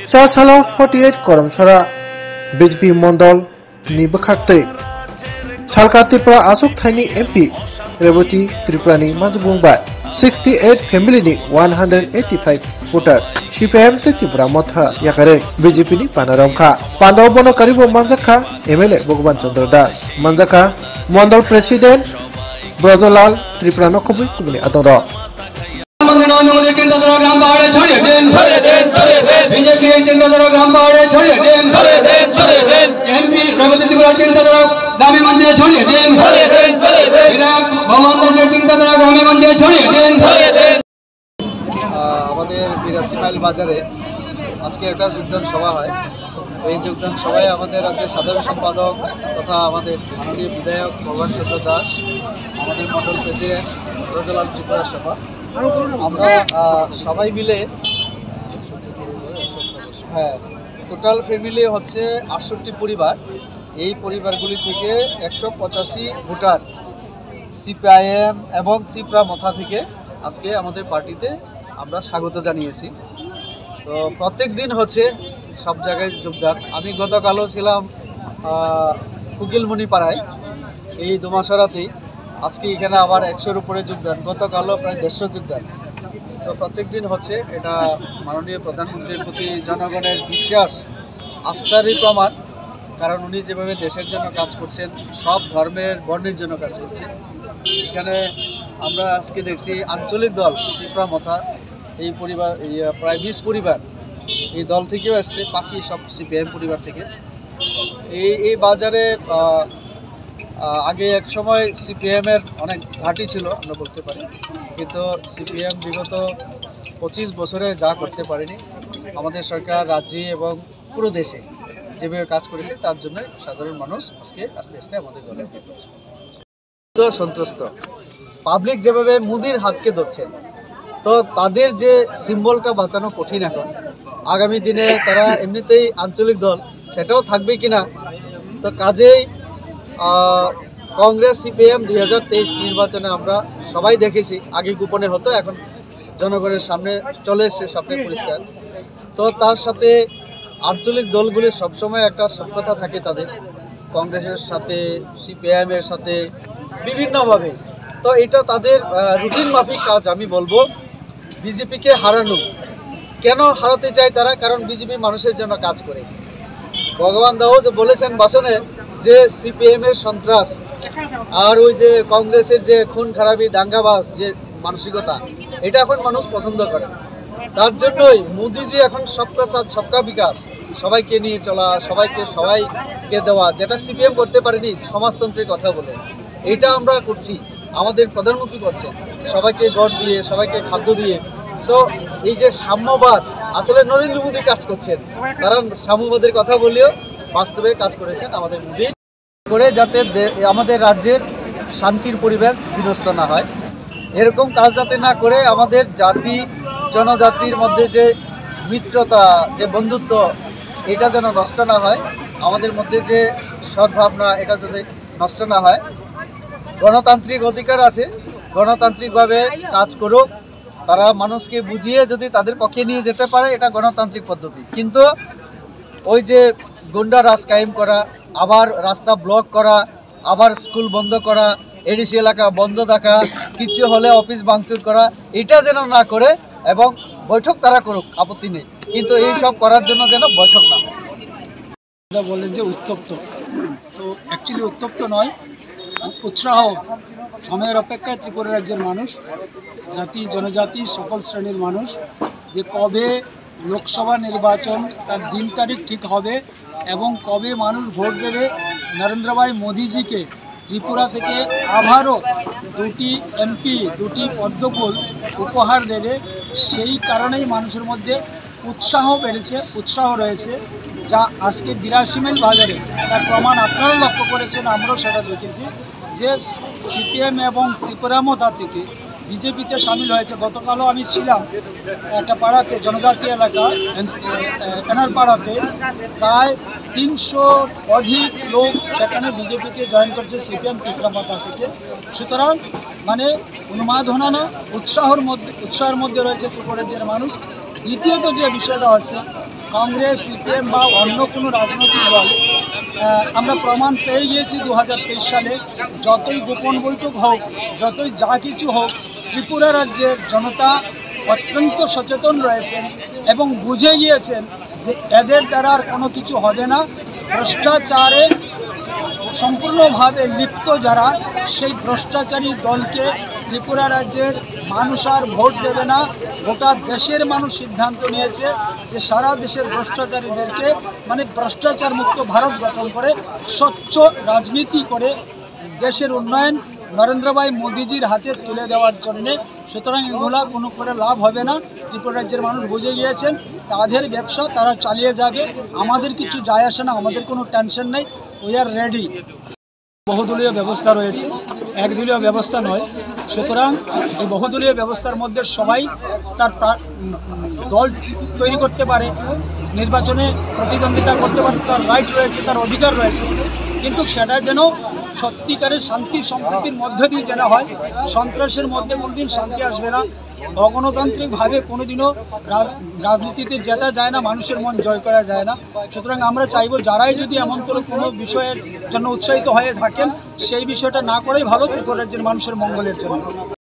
सालाव 48 करमसरा BJP मंडल नि बखाक्तै सालका त्रिपुरा आसुक थाइनि एमपी रेवती त्रिपुरानि माजुबुंबाय 68 फैमिली 185 वोटर सीपीएम से त्रिपुरा मथा याकारे बीजेपी नि पानारामखा पांडव बनो करीबो मंजाखा एमएलए भगवान चंद्र दास मंजाखा मंडल प्रेसिडेंट ब्रजलाल त्रिपुरा नखबुई कुबुनि आदर बीजेपी चिंताधारा ग्राम पहाड़े छोड़िए दें एमपी प्रगति त्रिपुरा चिंताधारा ग्रामीण मंदिर छोड़िए दें विधायक भवन चिंताधारा ग्रामीण मंदिर छोड़िए दें আমাদের 82 মাইল বাজারে আজকে একটা যোগদান সভা হয়। এই যোগদান সভায় আমাদের রাজ্যের সাধারণ সম্পাদক তথা আমাদের মাননীয় বিধায়ক ভগবান চন্দ্র দাস, আমাদের মন্ডল প্রেসিডেন্ট ব্রজলাল ত্রিপুরা সভা, আমরা সবাই মিলে টোটাল ফ্যামিলি হচ্ছে 68 পরিবার। এই পরিবারগুলি থেকে 185 ভোটার সিপিআইএম এবং ত্রিপুরা মথা থেকে আজকে আমাদের পার্টিতে আমরা স্বাগত জানিয়েছি। তো প্রত্যেক দিন হচ্ছে সব জায়গায় যোগদান। আমি গতকালও ছিলাম কুকিলমণি পাড়ায় এই দুমাসরাতেই, আজকে এখানে আবার 100-এর উপরে যোগদান, গতকালও প্রায় 150 যোগদান। তো প্রত্যেক দিন হচ্ছে এটা মাননীয় প্রধানমন্ত্রীর প্রতি জনগণের বিশ্বাস আস্থারই প্রমাণ, কারণ উনি যেভাবে দেশের জন্য কাজ করছেন, সব ধর্মের বর্ণের জন্য কাজ করছেন। এখানে আমরা আজকে দেখছি আঞ্চলিক দল ত্রিপুরা মথা এই পরিবার প্রায় 20 পরিবার এই দল থেকেও আসছে, বাকি সব সিপিএম পরিবার থেকে। এই বাজারে আগে এক সময় সিপিএমের অনেক ঘাঁটি ছিল আমরা বলতে পারি, কিন্তু সিপিএম বিগত 25 বছরে যা করতে পারেনি, আমাদের সরকার রাজ্যে এবং পুরো দেশে যেভাবে কাজ করেছে তার জন্য সাধারণ মানুষ আজকে আস্তে আস্তে আমাদের দলে সন্তুষ্ট। পাবলিক যেভাবে মোদির হাতকে ধরছেন, তো তাদের যে সিম্বলটা বাঁচানো কঠিন এখন। আগামী দিনে তারা এমনিতেই আঞ্চলিক দল, সেটাও থাকবে কিনা। তো কাজেই কংগ্রেস সিপিএম 2023 নির্বাচনে আমরা সবাই দেখেছি, আগে গোপনে হতো, এখন জনগণের সামনে চলে এসছে, সামনে পরিষ্কার। তো তার সাথে আঞ্চলিক দলগুলির সবসময় একটা সখ্যতা থাকে তাদের, কংগ্রেসের সাথে সিপিএমের সাথে বিভিন্নভাবে। তো এটা তাদের রুটিন মাফিক কাজ। আমি বলবো বিজেপিকে হারানো, কেন হারাতে চায় তারা? কারণ বিজেপি মানুষের জন্য কাজ করে। ভগবান দাও যে বলেছেন ভাষণে যে সিপিএমের সন্ত্রাস আর ওই যে কংগ্রেসের যে খুন খারাপি দাঙ্গাবাজ যে মানসিকতা, এটা এখন মানুষ পছন্দ করে। তার জন্যই মোদিজি এখন সবকা সাথ সবকা বিকাশ, সবাইকে নিয়ে চলা, সবাইকে দেওয়া, যেটা সিপিএম করতে পারেনি সমাজতন্ত্রের কথা বলে, এটা আমরা করছি, আমাদের প্রধানমন্ত্রী করছেন, সবাইকে গড় দিয়ে, সবাইকে খাদ্য দিয়ে। তো এই যে সাম্যবাদ, আসলে নরেন্দ্র মোদী কাজ করছেন, কারণ সাম্যবাদের কথা বলেও বাস্তবে কাজ করেছেন আমাদের মোদী, করে যাতে আমাদের রাজ্যের শান্তির পরিবেশ বিনষ্ট না হয়, এরকম কাজ যাতে না করে আমাদের জাতি জনজাতির মধ্যে যে মিত্রতা, যে বন্ধুত্ব, এটা যেন নষ্ট না হয়, আমাদের মধ্যে যে সদ্ভাবনা, এটা যাতে নষ্ট না হয়। গণতান্ত্রিক অধিকার আছে, গণতান্ত্রিকভাবে কাজ করুক, তারা মানুষকে বুঝিয়ে যদি তাদের পক্ষে নিয়ে যেতে পারে, এটা গণতান্ত্রিক পদ্ধতি। কিন্তু ওই যে গুন্ডা রাজ কায়েম করা, আবার রাস্তা ব্লক করা, আবার স্কুল বন্ধ করা, এডিসি এলাকা বন্ধ থাকা, কিছু হলে অফিস ভাঙচুর করা, এটা যেন না করে, এবং বৈঠক তারা করুক, আপত্তি নেই, কিন্তু এই সব করার জন্য যেন বৈঠক না হয়। বলেন যে উত্তপ্ত, তো অ্যাকচুয়ালি উত্তপ্ত নয়, উৎসাহ। সময়ের অপেক্ষায় ত্রিপুরা রাজ্যের মানুষ, জাতি জনজাতি সকল শ্রেণীর মানুষ, যে কবে লোকসভা নির্বাচন তার দিন তারিখ ঠিক হবে এবং কবে মানুষ ভোট দেবে নরেন্দ্র ভাই মোদিজিকে, ত্রিপুরা থেকে আবারও 2টি এমপি 2টি পদ্মফুল উপহার দেবে, সেই কারণেই মানুষের মধ্যে উৎসাহ বেড়েছে, উৎসাহ রয়েছে, যা আজকে 82 মাইল বাজারে তার প্রমাণ আপনারা লক্ষ্য করেছেন, আমরাও সেটা দেখেছি যে সিপিএম এবং ত্রিপুরা মথা থেকে বিজেপিতে সামিল হয়েছে। গতকালও আমি ছিলাম একটা পাড়াতে, জনজাতি এলাকা এনার পাড়াতে, প্রায় 300 অধিক লোক সেখানে বিজেপিতে জয়েন করছে সিপিএম ত্রিপুরা মথা থেকে। সুতরাং মানে উন্মাদনা না, উৎসাহের মধ্যে রয়েছে ত্রিপুরা রাজ্যের মানুষ। দ্বিতীয়ত যে বিষয়টা হচ্ছে কংগ্রেস সিপিএম বা অন্য কোনো রাজনৈতিক দল আমরা প্রমাণ পেয়ে গিয়েছি 2023 সালে যতই গোপন বৈঠক হোক, যতই যা কিছু হোক, ত্রিপুরা রাজ্যের জনতা অত্যন্ত সচেতন রয়েছেন এবং বুঝে গিয়েছেন যে এদের দ্বারা আর কোনো কিছু হবে না। ভ্রষ্টাচারে সম্পূর্ণভাবে লিপ্ত যারা, সেই ভ্রষ্টাচারী দলকে ত্রিপুরা রাজ্যের মানুষ আর ভোট দেবে না। গোটা দেশের মানুষ সিদ্ধান্ত নিয়েছে যে সারা দেশের ভ্রষ্টাচারীদেরকে মানে ভ্রষ্টাচার মুক্ত ভারত গঠন করে স্বচ্ছ রাজনীতি করে দেশের উন্নয়ন নরেন্দ্র ভাই মোদিজির হাতে তুলে দেওয়ার জন্যে। সুতরাং এগুলা কোনো করে লাভ হবে না। ত্রিপুরা রাজ্যের মানুষ বুঝে গিয়েছেন তাদের ব্যবসা তারা চালিয়ে যাবে, আমাদের কিছু যায় আসে না, আমাদের কোনো টেনশন নেই, উই আর রেডি। বহুদলীয় ব্যবস্থা রয়েছে, একদলীয় ব্যবস্থা নয়। সুতরাং এই বহুদলীয় ব্যবস্থার মধ্যে সবাই তার দল তৈরি করতে পারে, নির্বাচনে প্রতিদ্বন্দ্বিতা করতে পারে, তার রাইট রয়েছে, তার অধিকার রয়েছে, কিন্তু সেটা যেন সত্যিকারের শান্তি সম্প্রীতির মধ্য দিয়ে যেন হয়। সন্ত্রাসের মধ্যে কোনোদিন শান্তি আসবে না। অগণতান্ত্রিকভাবে কোনোদিনও রাজনীতিতে জেতা যায় না, মানুষের মন জয় করা যায় না। সুতরাং আমরা চাইব যারাই যদি এমনতর কোনো বিষয়ের জন্য উৎসাহিত হয়ে থাকেন সেই বিষয়টা না করেই ভালো ত্রিপুরা রাজ্যের মানুষের মঙ্গলের জন্য।